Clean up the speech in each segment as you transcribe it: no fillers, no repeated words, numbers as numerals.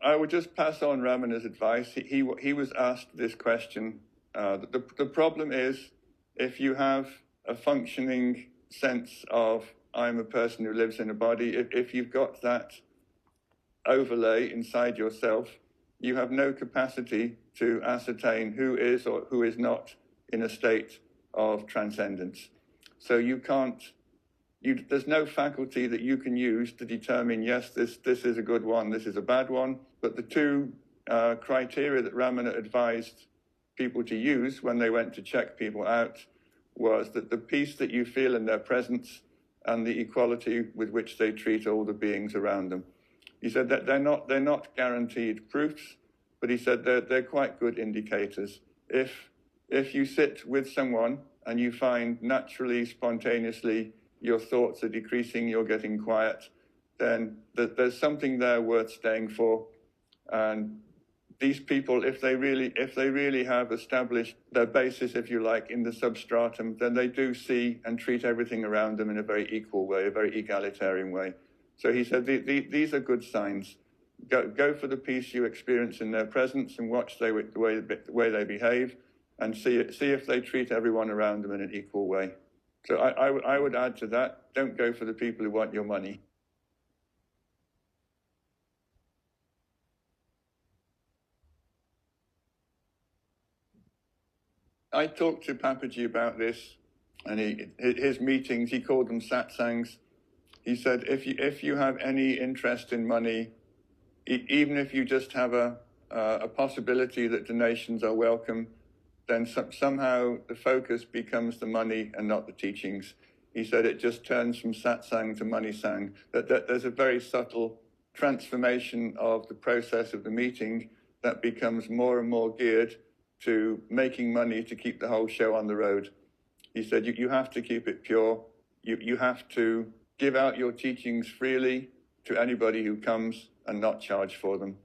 I would just pass on Ramana's advice. He was asked this question. The problem is, if you have a functioning sense of I'm a person who lives in a body, if you've got that overlay inside yourself, you have no capacity to ascertain who is or who is not in a state of transcendence. So you can't, there's no faculty that you can use to determine, yes, this is a good one, this is a bad one. But the two criteria that Ramana advised people to use when they went to check people out was that the peace that you feel in their presence and the equality with which they treat all the beings around them. He said that they're not guaranteed proofs, but he said they're quite good indicators. If you sit with someone and you find naturally, spontaneously, your thoughts are decreasing, you're getting quiet, then there's something there worth staying for. And these people, if they really have established their basis, if you like, in the substratum, then they do see and treat everything around them in a very equal way, a very egalitarian way. So he said, these are good signs. Go for the peace you experience in their presence and watch the way they behave, and see if they treat everyone around them in an equal way. So I would add to that, don't go for the people who want your money. I talked to Papaji about this, and his meetings, he called them satsangs. He said, if you have any interest in money, even if you just have a possibility that donations are welcome, then somehow the focus becomes the money and not the teachings. He said it just turns from satsang to money sang, that there's a very subtle transformation of the process of the meeting that becomes more and more geared to making money to keep the whole show on the road. He said you have to keep it pure. You have to give out your teachings freely to anybody who comes and not charge for them.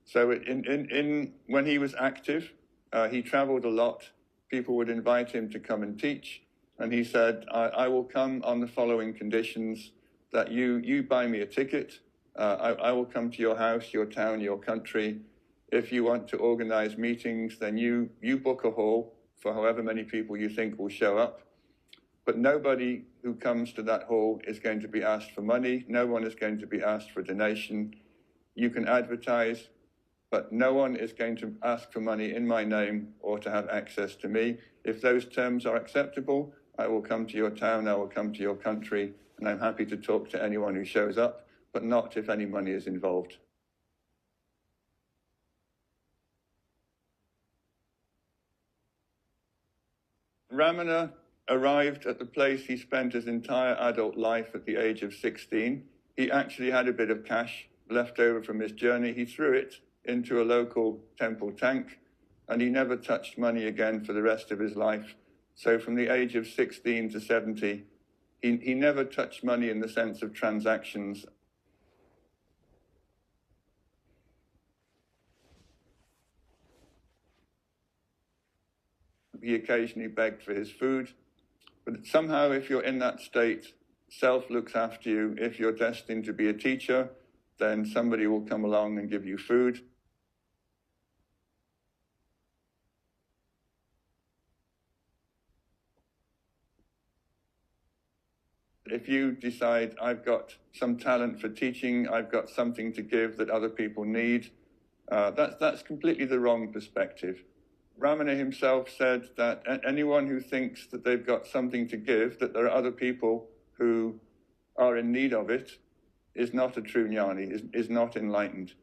So when he was active, he traveled a lot. People would invite him to come and teach. And he said, I will come on the following conditions: that you buy me a ticket. I will come to your house, your town, your country. If you want to organize meetings, then you book a hall for however many people you think will show up. But nobody who comes to that hall is going to be asked for money. No one is going to be asked for a donation. You can advertise, but no one is going to ask for money in my name or to have access to me. If those terms are acceptable, I will come to your town, I will come to your country, and I'm happy to talk to anyone who shows up, but not if any money is involved. Ramana arrived at the place he spent his entire adult life at the age of 16. He actually had a bit of cash left over from his journey. He threw it into a local temple tank, and he never touched money again for the rest of his life. So from the age of 16 to 70, he never touched money in the sense of transactions. He occasionally begged for his food, but somehow if you're in that state, self looks after you. If you're destined to be a teacher, then somebody will come along and give you food. If you decide, I've got some talent for teaching, I've got something to give that other people need, that's completely the wrong perspective. Ramana himself said that anyone who thinks that they've got something to give, that there are other people who are in need of it, is not a true jnani, is not enlightened.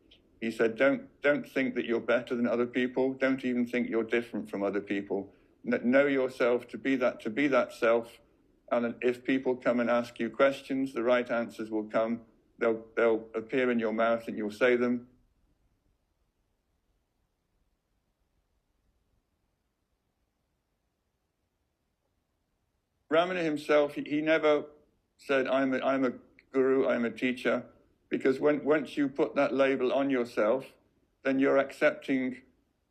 He said, don't think that you're better than other people. Don't even think you're different from other people. Know yourself to be that self. And if people come and ask you questions, the right answers will come. They'll appear in your mouth and you'll say them. Ramana himself, he never said, I'm a guru, I'm a teacher, because once you put that label on yourself, then you're accepting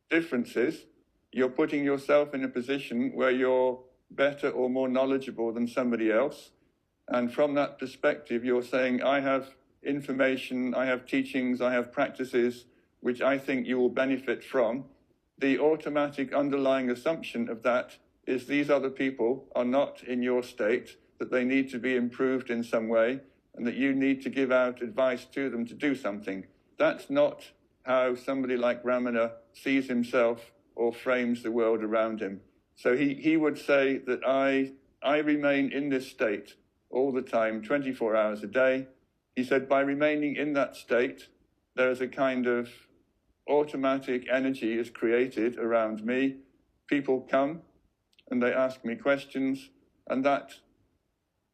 differences. You're putting yourself in a position where you're better or more knowledgeable than somebody else. And from that perspective, you're saying, I have information, I have teachings, I have practices which I think you will benefit from, the automatic underlying assumption of that is these other people are not in your state, that they need to be improved in some way, and that you need to give out advice to them to do something. That's not how somebody like Ramana sees himself or frames the world around him. So he would say that I remain in this state all the time, 24 hours a day. He said by remaining in that state, there is a kind of automatic energy is created around me. People come and they ask me questions, and that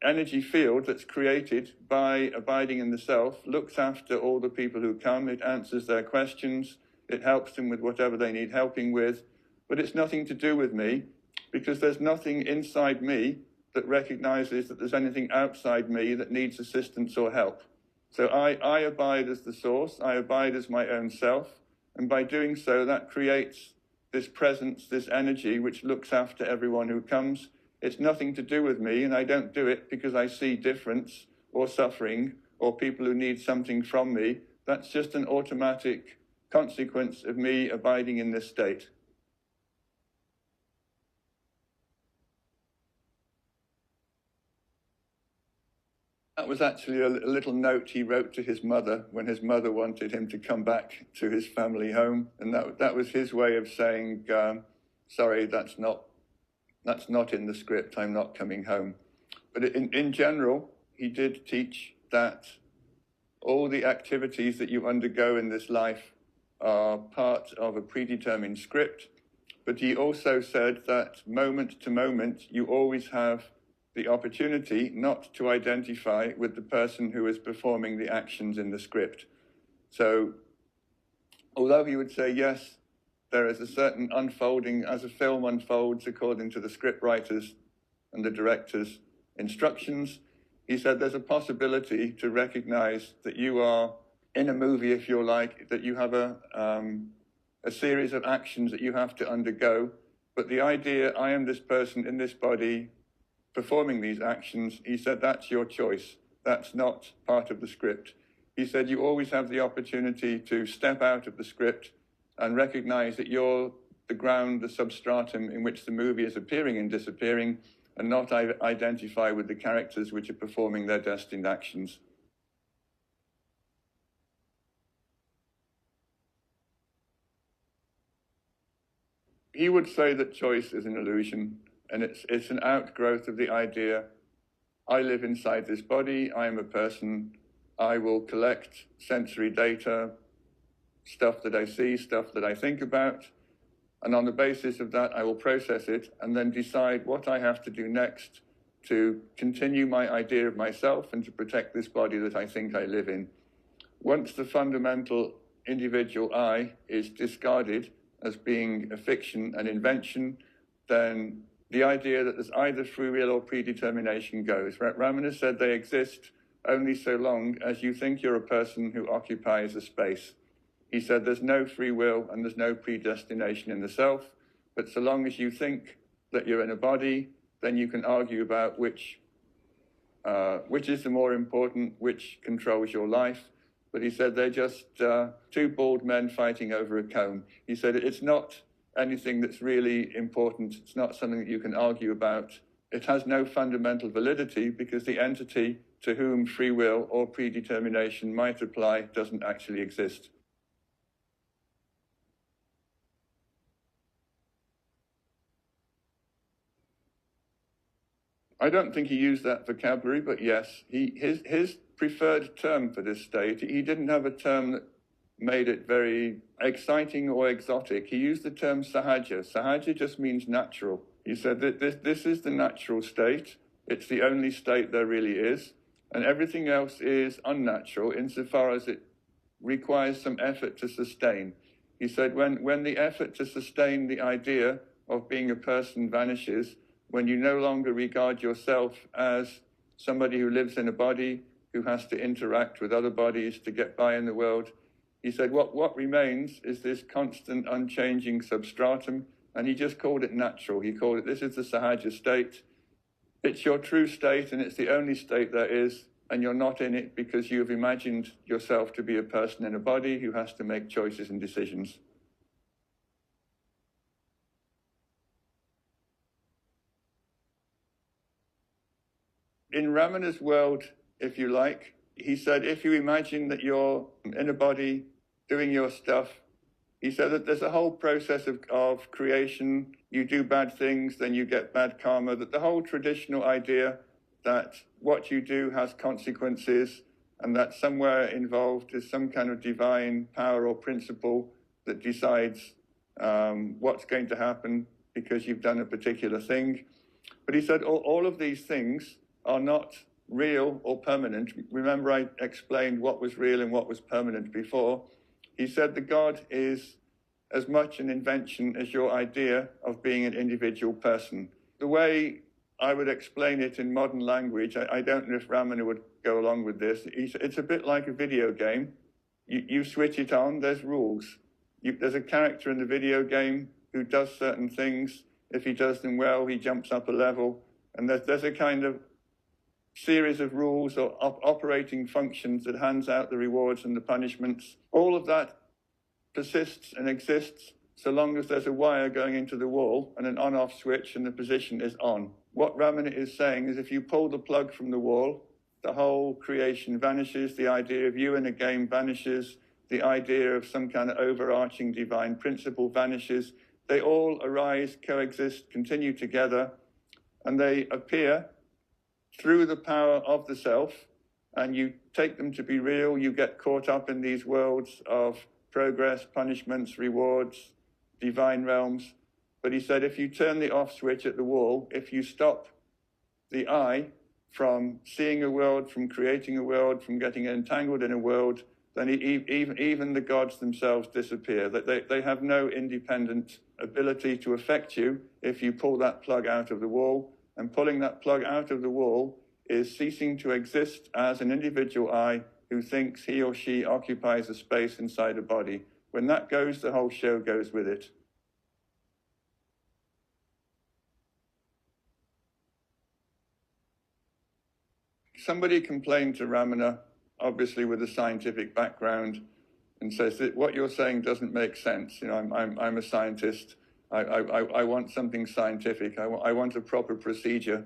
energy field that's created by abiding in the self looks after all the people who come. It answers their questions. It helps them with whatever they need helping with. But it's nothing to do with me, because there's nothing inside me that recognizes that there's anything outside me that needs assistance or help. So I abide as the source. I abide as my own self. And by doing so, that creates this presence, this energy, which looks after everyone who comes. It's nothing to do with me, and I don't do it because I see difference or suffering or people who need something from me. That's just an automatic consequence of me abiding in this state. That was actually a little note he wrote to his mother when his mother wanted him to come back to his family home. And that was his way of saying, sorry, that's not in the script, I'm not coming home. But in general, he did teach that all the activities that you undergo in this life are part of a predetermined script. But he also said that moment to moment, you always have the opportunity not to identify with the person who is performing the actions in the script. So although he would say, yes, there is a certain unfolding as a film unfolds according to the script writers and the director's instructions, he said there's a possibility to recognize that you are in a movie, if you like, that you have a series of actions that you have to undergo. But the idea, I am this person in this body performing these actions, he said that's your choice. That's not part of the script. He said you always have the opportunity to step out of the script and recognize that you're the ground, the substratum in which the movie is appearing and disappearing, and not identify with the characters which are performing their destined actions. He would say that choice is an illusion, and it's an outgrowth of the idea, I live inside this body, I am a person, I will collect sensory data, stuff that I see, stuff that I think about, and on the basis of that, I will process it and then decide what I have to do next to continue my idea of myself and to protect this body that I think I live in. Once the fundamental individual I is discarded as being a fiction, an invention, then the idea that there's either free will or predetermination goes. Ramana said they exist only so long as you think you're a person who occupies a space. He said there's no free will and there's no predestination in the self, but so long as you think that you're in a body, then you can argue about which is the more important, which controls your life. But he said they're just two bald men fighting over a comb. He said it's not anything that's really important. It's not something that you can argue about. It has no fundamental validity because the entity to whom free will or predetermination might apply doesn't actually exist. I don't think he used that vocabulary, but yes, his preferred term for this state, he didn't have a term that made it very exciting or exotic. He used the term sahaja. Sahaja just means natural. He said that this is the natural state. It's the only state there really is. And everything else is unnatural insofar as it requires some effort to sustain. He said when the effort to sustain the idea of being a person vanishes, when you no longer regard yourself as somebody who lives in a body, who has to interact with other bodies to get by in the world, he said what remains is this constant, unchanging substratum, and he just called it natural. He called it, this is the sahaja state. It's your true state, and it's the only state there is. and you're not in it because you've imagined yourself to be a person in a body who has to make choices and decisions. In Ramana's world, if you like, he said, if you imagine that you're in a body doing your stuff, he said that there's a whole process of creation. You do bad things, then you get bad karma. That the whole traditional idea that what you do has consequences and that somewhere involved is some kind of divine power or principle that decides what's going to happen because you've done a particular thing. But he said all of these things are not real or permanent. Remember, I explained what was real and what was permanent before. He said the God is as much an invention as your idea of being an individual person. The way I would explain it in modern language, I don't know if Ramana would go along with this. It's a bit like a video game. You switch it on, there's rules. There's a character in the video game who does certain things. If he does them well, he jumps up a level. And there's a kind of series of rules or operating functions that hands out the rewards and the punishments. All of that persists and exists so long as there's a wire going into the wall and an on-off switch and the position is on. What Ramana is saying is if you pull the plug from the wall, the whole creation vanishes, the idea of you in a game vanishes, the idea of some kind of overarching divine principle vanishes. They all arise, coexist, continue together, and they appear through the power of the self, and you take them to be real. You get caught up in these worlds of progress, punishments, rewards, divine realms. But he said, if you turn the off switch at the wall, if you stop the eye from seeing a world, from creating a world, from getting entangled in a world, then even the gods themselves disappear. They have no independent ability to affect you if you pull that plug out of the wall. And pulling that plug out of the wall is ceasing to exist as an individual I who thinks he or she occupies a space inside a body. When that goes, the whole show goes with it. Somebody complained to Ramana, obviously with a scientific background, and says that what you're saying doesn't make sense. You know, I'm a scientist. I want something scientific. I want a proper procedure.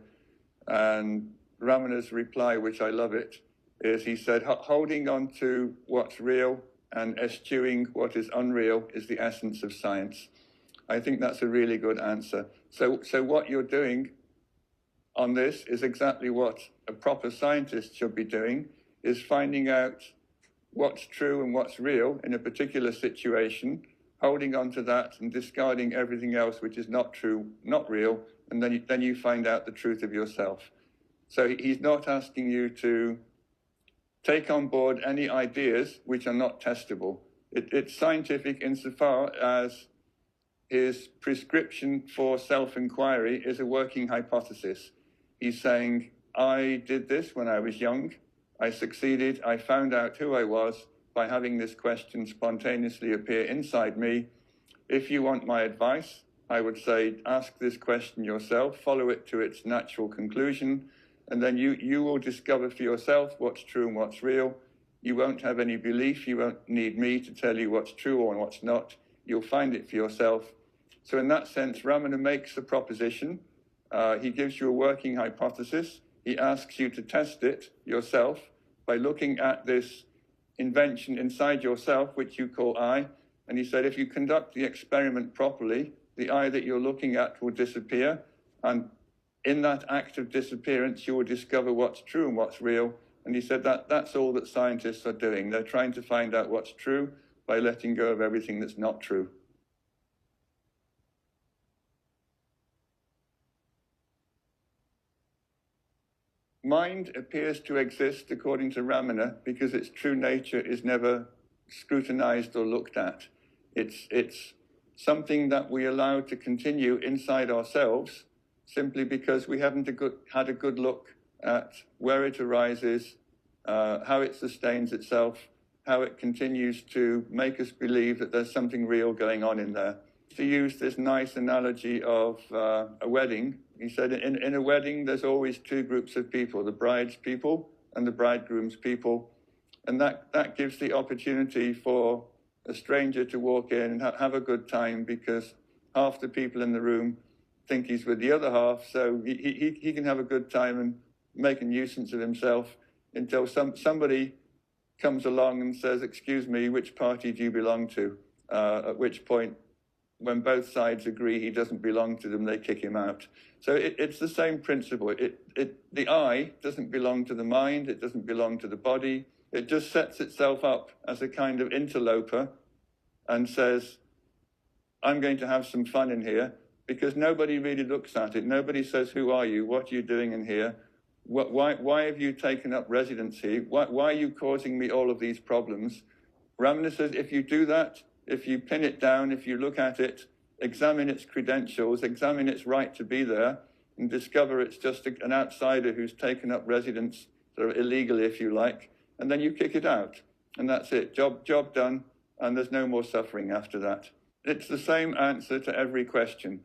And Ramana's reply, which I love it, is he said, holding on to what's real and eschewing what is unreal is the essence of science. I think that's a really good answer. So what you're doing on this is exactly what a proper scientist should be doing, is finding out what's true and what's real in a particular situation, holding on to that and discarding everything else which is not true, not real, and then you find out the truth of yourself. So he's not asking you to take on board any ideas which are not testable. It's scientific insofar as his prescription for self-inquiry is a working hypothesis. He's saying, I did this when I was young, I succeeded, I found out who I was by having this question spontaneously appear inside me. If you want my advice, I would say, ask this question yourself, follow it to its natural conclusion, and then you will discover for yourself what's true and what's real. You won't have any belief, you won't need me to tell you what's true or what's not. You'll find it for yourself. So in that sense, Ramana makes a proposition. He gives you a working hypothesis. He asks you to test it yourself by looking at this invention inside yourself, which you call I. And he said, if you conduct the experiment properly, the I that you're looking at will disappear. And in that act of disappearance, you will discover what's true and what's real. And he said that's all that scientists are doing. They're trying to find out what's true by letting go of everything that's not true. Mind appears to exist, according to Ramana, because its true nature is never scrutinized or looked at. It's something that we allow to continue inside ourselves simply because we haven't had a good look at where it arises, how it sustains itself, how it continues to make us believe that there's something real going on in there. To use this nice analogy of a wedding, he said in a wedding there's always two groups of people, the bride's people and the bridegroom's people. And that gives the opportunity for a stranger to walk in and have a good time, because half the people in the room think he's with the other half, so he can have a good time and make a nuisance of himself until somebody comes along and says, "Excuse me, which party do you belong to?" At which point, when both sides agree he doesn't belong to them, they kick him out. So it's the same principle. The I doesn't belong to the mind, it doesn't belong to the body. It just sets itself up as a kind of interloper and says, "I'm going to have some fun in here," because nobody really looks at it. Nobody says, "Who are you? What are you doing in here? Why have you taken up residence here? Why are you causing me all of these problems?" Ramana says, if you do that, if you pin it down, if you look at it, examine its credentials, examine its right to be there, and discover it's just an outsider who's taken up residence sort of illegally, if you like, and then you kick it out. And that's it. Job done, and there's no more suffering after that. It's the same answer to every question.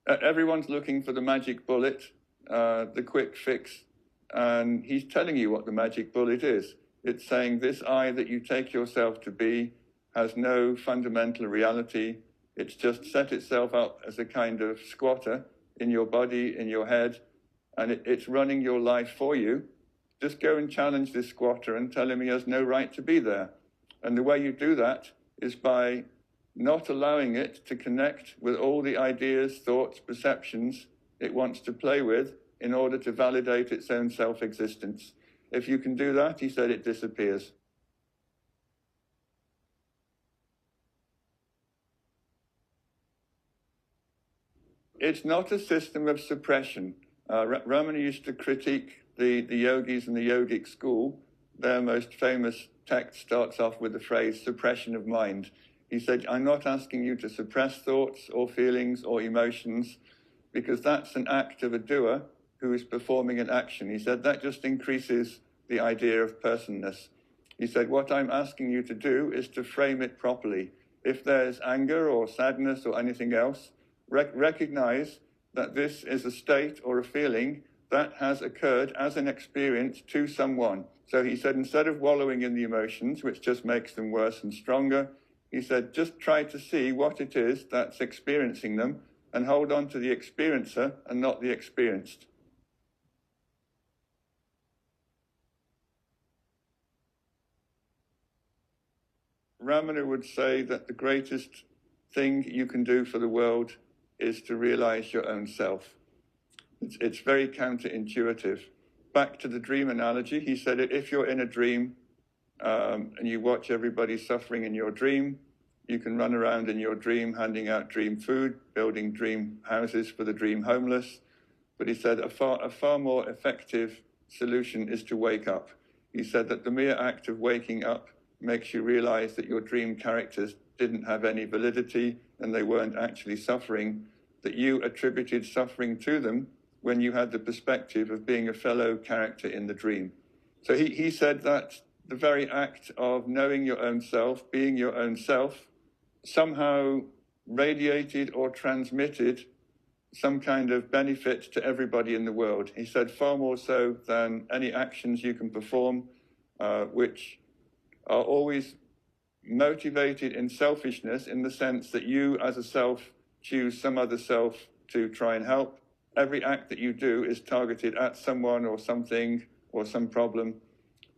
Everyone's looking for the magic bullet, the quick fix, and he's telling you what the magic bullet is. It's saying this I that you take yourself to be has no fundamental reality. It's just set itself up as a kind of squatter in your body, in your head, and it's running your life for you. Just go and challenge this squatter and tell him he has no right to be there. And the way you do that is by not allowing it to connect with all the ideas, thoughts, perceptions it wants to play with in order to validate its own self-existence. If you can do that, he said, it disappears. It's not a system of suppression. Ramana used to critique the yogis and the yogic school. Their most famous text starts off with the phrase, suppression of mind. He said, I'm not asking you to suppress thoughts or feelings or emotions, because that's an act of a doer who is performing an action. He said, that just increases the idea of personness. He said, what I'm asking you to do is to frame it properly. If there's anger or sadness or anything else, recognize that this is a state or a feeling that has occurred as an experience to someone. So he said, instead of wallowing in the emotions, which just makes them worse and stronger, he said, just try to see what it is that's experiencing them and hold on to the experiencer and not the experienced. Ramana would say that the greatest thing you can do for the world is to realize your own self. It's very counterintuitive. Back to the dream analogy, he said, if you're in a dream and you watch everybody suffering in your dream, you can run around in your dream handing out dream food, building dream houses for the dream homeless. But he said a far more effective solution is to wake up. He said that the mere act of waking up makes you realize that your dream characters didn't have any validity and they weren't actually suffering, that you attributed suffering to them when you had the perspective of being a fellow character in the dream. So he said that the very act of knowing your own self, being your own self, somehow radiated or transmitted some kind of benefit to everybody in the world. He said far more so than any actions you can perform, which are always motivated in selfishness, in the sense that you as a self choose some other self to try and help. Every act that you do is targeted at someone or something or some problem.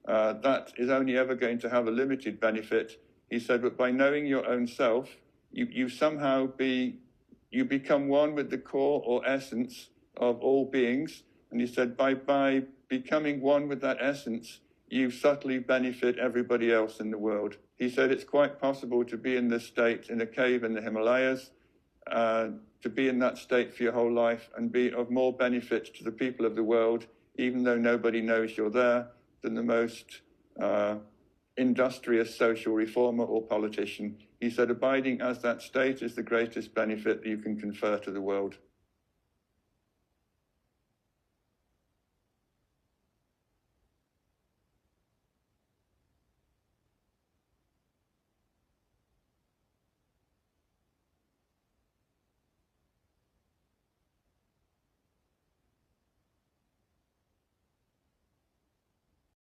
That is only ever going to have a limited benefit. He said, but by knowing your own self, you somehow you become one with the core or essence of all beings. And he said, by becoming one with that essence, you subtly benefit everybody else in the world. He said it's quite possible to be in this state in a cave in the Himalayas, to be in that state for your whole life and be of more benefit to the people of the world, even though nobody knows you're there, than the most industrious social reformer or politician. He said abiding as that state is the greatest benefit that you can confer to the world.